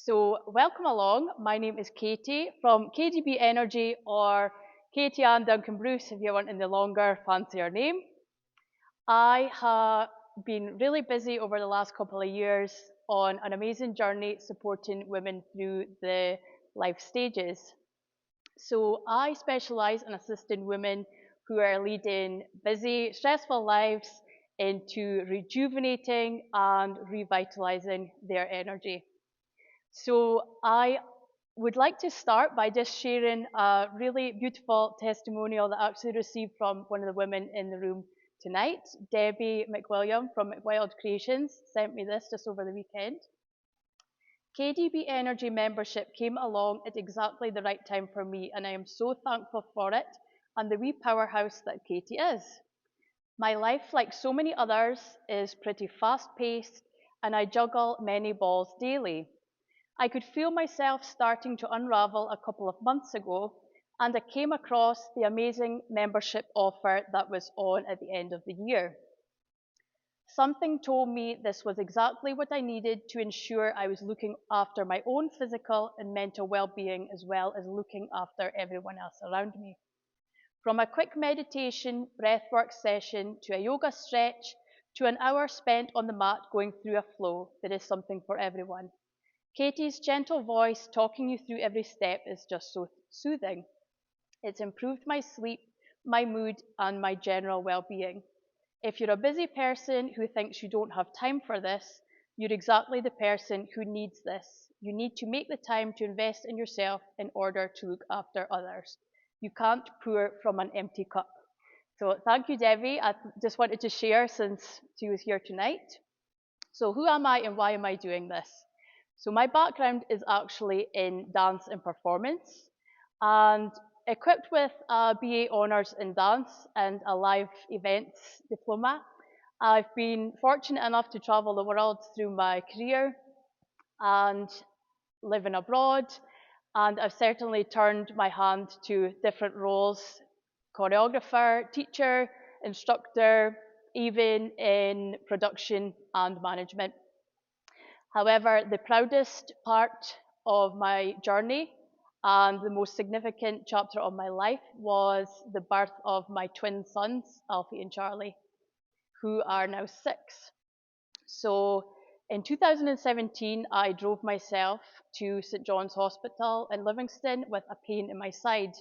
So welcome along. My name is Katie from KDB Energy, or Katie and Duncan-Bruce if you want in the longer, fancier name. I have been really busy over the last couple of years on an amazing journey supporting women through the life stages. So I specialise in assisting women who are leading busy, stressful lives into rejuvenating and revitalising their energy. So I would like to start by just sharing a really beautiful testimonial that I actually received from one of the women in the room tonight. Debbie McWilliam from McWild Creations sent me this just over the weekend. KDB Energy membership came along at exactly the right time for me, and I am so thankful for it and the wee powerhouse that Katie is. My life, like so many others, is pretty fast-paced, and I juggle many balls daily. I could feel myself starting to unravel a couple of months ago, and I came across the amazing membership offer that was on at the end of the year. Something told me this was exactly what I needed to ensure I was looking after my own physical and mental well-being, as well as looking after everyone else around me. From a quick meditation, breathwork session, to a yoga stretch, to an hour spent on the mat going through a flow, there is something for everyone. Katie's gentle voice talking you through every step is just so soothing. It's improved my sleep, my mood, and my general well-being. If you're a busy person who thinks you don't have time for this, you're exactly the person who needs this. You need to make the time to invest in yourself in order to look after others. You can't pour from an empty cup. So thank you, Debbie. I just wanted to share since she was here tonight. So who am I and why am I doing this? So my background is actually in dance and performance, and equipped with a BA Honours in dance and a live events diploma, I've been fortunate enough to travel the world through my career and living abroad, and I've certainly turned my hand to different roles: choreographer, teacher, instructor, even in production and management. However, the proudest part of my journey and the most significant chapter of my life was the birth of my twin sons, Alfie and Charlie, who are now 6. So in 2017, I drove myself to St John's Hospital in Livingston with a pain in my side.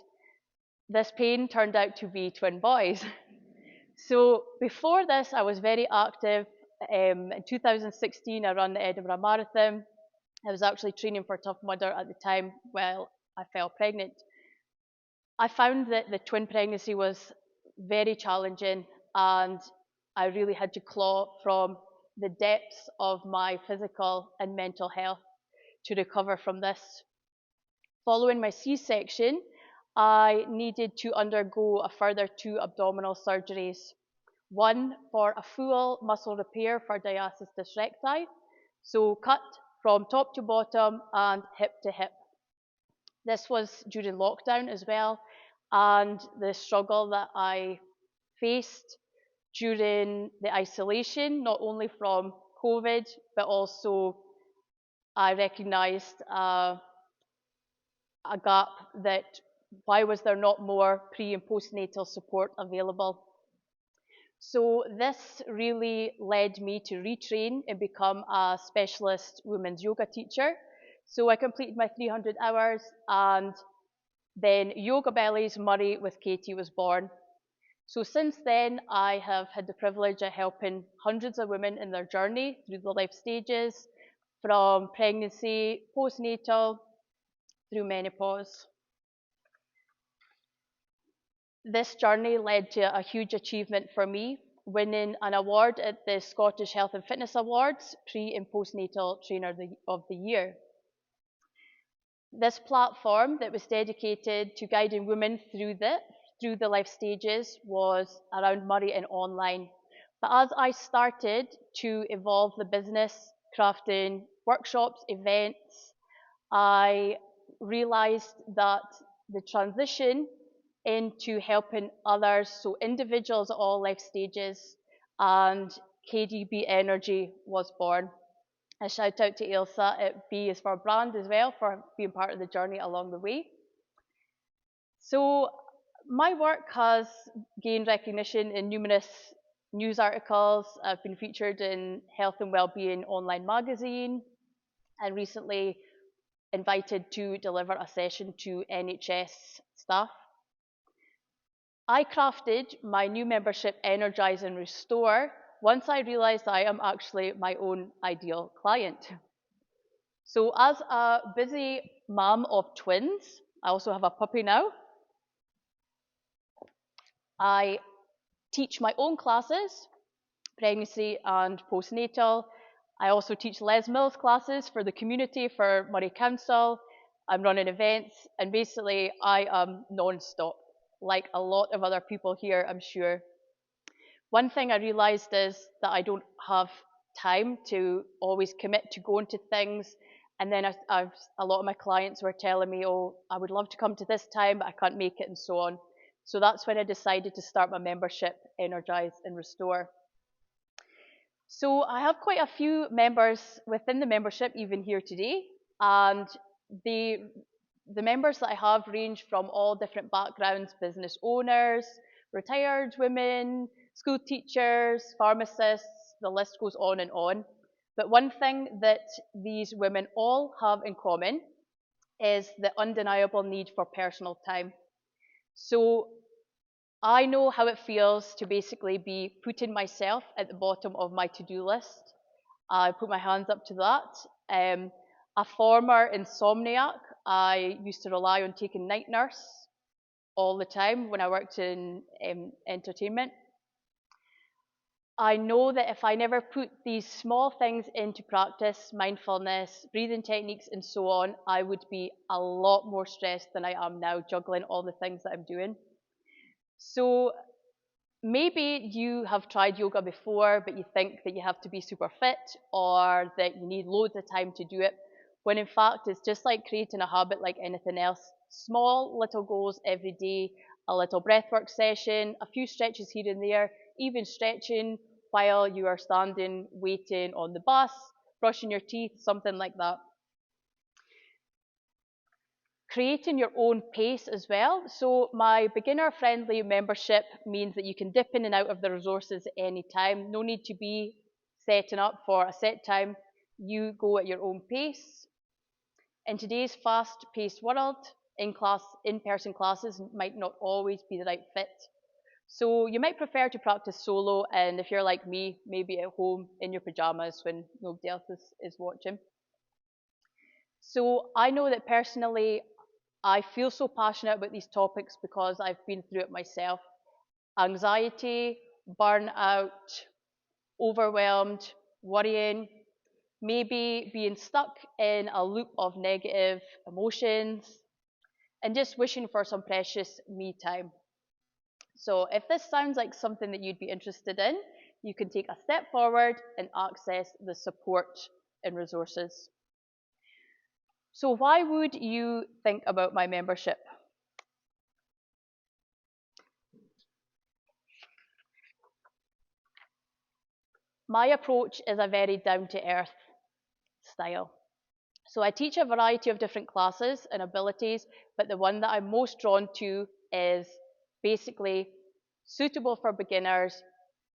This pain turned out to be twin boys. So before this, I was very active. In 2016, I ran the Edinburgh Marathon. I was actually training for Tough Mudder at the time while I fell pregnant. I found that the twin pregnancy was very challenging, and I really had to claw from the depths of my physical and mental health to recover from this. Following my C-section, I needed to undergo a further 2 abdominal surgeries. One for a full muscle repair for diastasis recti, so cut from top to bottom and hip to hip. This was during lockdown as well, and the struggle that I faced during the isolation, not only from COVID, but also I recognised a gap that why was there not more pre and postnatal support available. So this really led me to retrain and become a specialist women's yoga teacher. So I completed my 300 hours, and then Yoga Belly's Moray with Katie was born. So since then, I have had the privilege of helping hundreds of women in their journey through the life stages, from pregnancy, postnatal, through menopause. This journey led to a huge achievement for me, winning an award at the Scottish Health and Fitness Awards, Pre and Postnatal Trainer of the Year. This platform that was dedicated to guiding women through the life stages was around Moray and online. But as I started to evolve the business, crafting workshops, events, I realised that the transition into helping others, so individuals at all life stages, and KDB Energy was born. A shout out to Ailsa at B is for brand as well, for being part of the journey along the way. So my work has gained recognition in numerous news articles. I've been featured in Health and Wellbeing Online magazine, and recently invited to deliver a session to NHS staff. I crafted my new membership, Energise and Restore, once I realised I am actually my own ideal client. So as a busy mom of twins, I also have a puppy now, I teach my own classes, pregnancy and postnatal. I also teach Les Mills classes for the community, for Moray Council. I'm running events, and basically I am non-stop, like a lot of other people here, I'm sure. One thing I realised is that I don't have time to always commit to going to things, and then a lot of my clients were telling me, oh, I would love to come to this time, but I can't make it, and so on. So that's when I decided to start my membership, Energise and Restore. So I have quite a few members within the membership, even here today, and the members that I have range from all different backgrounds: business owners, retired women, school teachers, pharmacists, the list goes on and on. But one thing that these women all have in common is the undeniable need for personal time. So I know how it feels to basically be putting myself at the bottom of my to-do list. I put my hands up to that. A former insomniac, I used to rely on taking night nurse all the time when I worked in entertainment. I know that if I never put these small things into practice, mindfulness, breathing techniques, and so on, I would be a lot more stressed than I am now, juggling all the things that I'm doing. So maybe you have tried yoga before, but you think that you have to be super fit or that you need loads of time to do it, when in fact it's just like creating a habit like anything else. Small little goals every day, a little breathwork session, a few stretches here and there, even stretching while you are standing, waiting on the bus, brushing your teeth, something like that. Creating your own pace as well. So my beginner-friendly membership means that you can dip in and out of the resources at any time. No need to be setting up for a set time. You go at your own pace. In today's fast-paced world, in-person classes might not always be the right fit. So you might prefer to practice solo, and if you're like me, maybe at home in your pajamas when nobody else is watching. So I know that personally, I feel so passionate about these topics because I've been through it myself. Anxiety, burnout, overwhelmed, worrying, maybe being stuck in a loop of negative emotions, and just wishing for some precious me time. So if this sounds like something that you'd be interested in, you can take a step forward and access the support and resources. So why would you think about my membership? My approach is a very down-to-earth style. So I teach a variety of different classes and abilities, but the one that I'm most drawn to is basically suitable for beginners,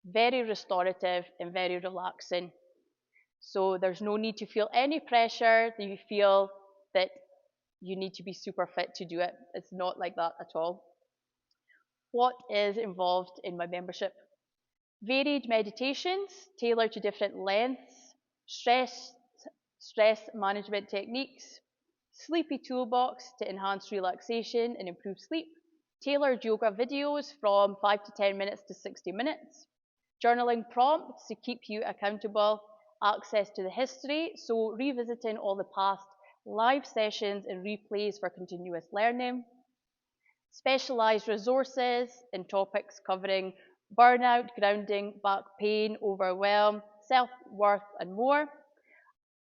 very restorative and very relaxing. So there's no need to feel any pressure that you feel that you need to be super fit to do it. It's not like that at all. What is involved in my membership? Varied meditations tailored to different lengths, stress management techniques, sleepy toolbox to enhance relaxation and improve sleep, tailored yoga videos from 5 to 10 minutes to 60 minutes, journaling prompts to keep you accountable, access to the history, so revisiting all the past live sessions and replays for continuous learning, specialised resources in topics covering burnout, grounding, back pain, overwhelm, self-worth and more,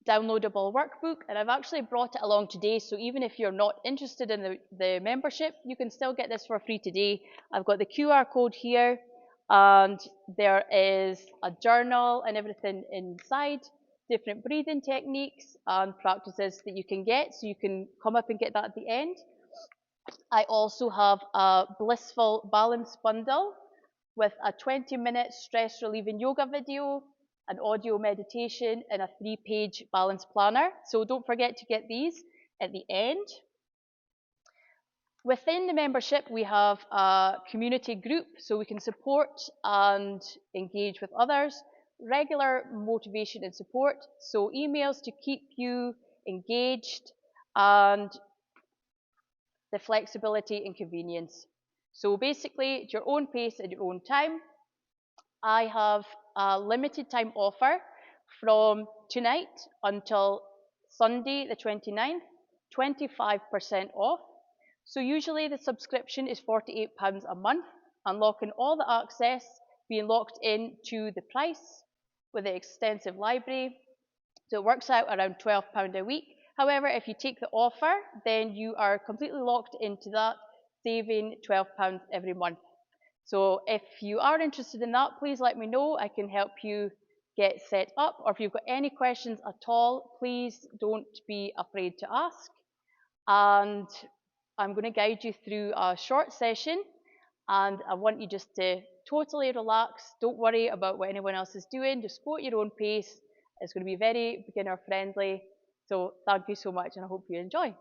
downloadable workbook, and I've actually brought it along today, so even if you're not interested in the membership, you can still get this for free today. I've got the QR code here, and there is a journal and everything inside. different breathing techniques and practices that you can get, so you can come up and get that at the end. I also have a Blissful balance bundle with a 20-minute stress relieving yoga video, an audio meditation, and a 3-page balance planner. So don't forget to get these at the end. Within the membership, we have a community group, so we can support and engage with others, regular motivation and support, so emails to keep you engaged, and the flexibility and convenience. So basically, at your own pace at your own time. I have a limited time offer from tonight until Sunday the 29th, 25% off. So usually the subscription is £48 a month, unlocking all the access, being locked in to the price with the extensive library. So it works out around £12 a week. However, if you take the offer, then you are completely locked into that, saving £12 every month. So if you are interested in that, please let me know. I can help you get set up. Or if you've got any questions at all, please don't be afraid to ask. And I'm going to guide you through a short session, and I want you just to totally relax. Don't worry about what anyone else is doing. Just go at your own pace. It's going to be very beginner friendly. So thank you so much, and I hope you enjoy.